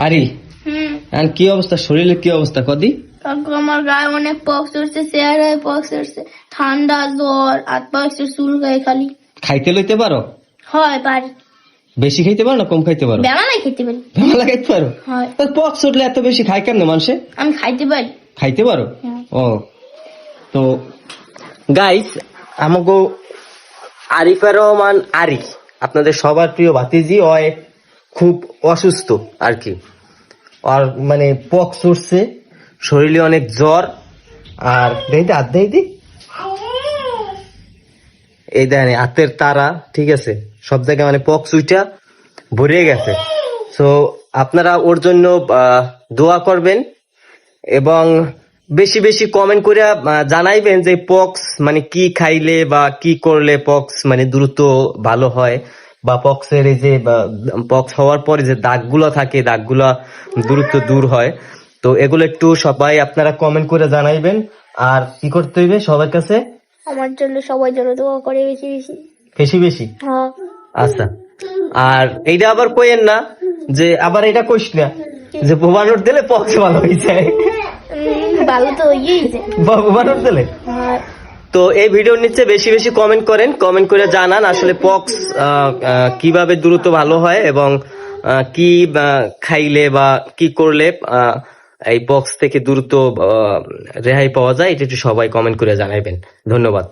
আরে আর কি অবস্থা, শরীরের কি অবস্থা কদি? কাকু আমার গায়ে অনেক পক্স হচ্ছে, চেহারায় পক্স হচ্ছে, ঠান্ডা জ্বর, হাত পা একটু চুল গায়ে খালি। খাইতে লইতে পারো? হয় পারি। বেশি খাইতে পারো না কম খাইতে পারো? বেমানাই খেতে পারি। বেমালা খাইতে পারো? হয়। পক্স উঠলে এত বেশি খাই কেন মানুষে? আমি খাইতে পারি। খাইতে পারো? হ্যাঁ। ও তো গাইস, আমাকে আরিফা রহমান আরি, আপনাদের সবার প্রিয় ভাতিজি, হয় খুব অসুস্থ আর কি। আর মানে পক্স উঠছে, শরীরে অনেক জ্বর। আর দেখি হাত দেখি, এই দেখেন হাতের তারা, ঠিক আছে, সব জায়গায় মানে পক্স উইটা ভরে গেছে। তো আপনারা ওর জন্য দোয়া করবেন এবং বেশি বেশি কমেন্ট করে জানাইবেন যে পক্স মানে কি খাইলে বা কি করলে পক্স মানে দ্রুত ভালো হয়, বা পক্সের এই যে পক্স হওয়ার পরে যে দাগগুলো থাকে দাগগুলো দ্রুত দূর হয়। তো এগুলো একটু সবাই আপনারা কমেন্ট করে জানাইবেন। আর কি করতে হইবে সবার কাছে? আমার জন্য সবাই জন্য দোয়া করে বেশি বেশি। বেশি বেশি? হ্যাঁ। আচ্ছা, আর এইটা আবার কইেন না যে আবার এটা কইস না যে বোবানোর দিলে পক্স ভালো হয়ে যায়। ভালো তো হইয়েছে। বোবানোর দিলে। হ্যাঁ। তো এই ভিডিওর নিচে বেশি বেশি কমেন্ট করেন, কমেন্ট করে জানান আসলে পক্স কিভাবে দ্রুত ভালো হয় এবং কি খাইলে বা কি করলে এই পক্স থেকে দ্রুত রেহাই পাওয়া যায়, এটা একটু সবাই কমেন্ট করে জানাবেন। ধন্যবাদ।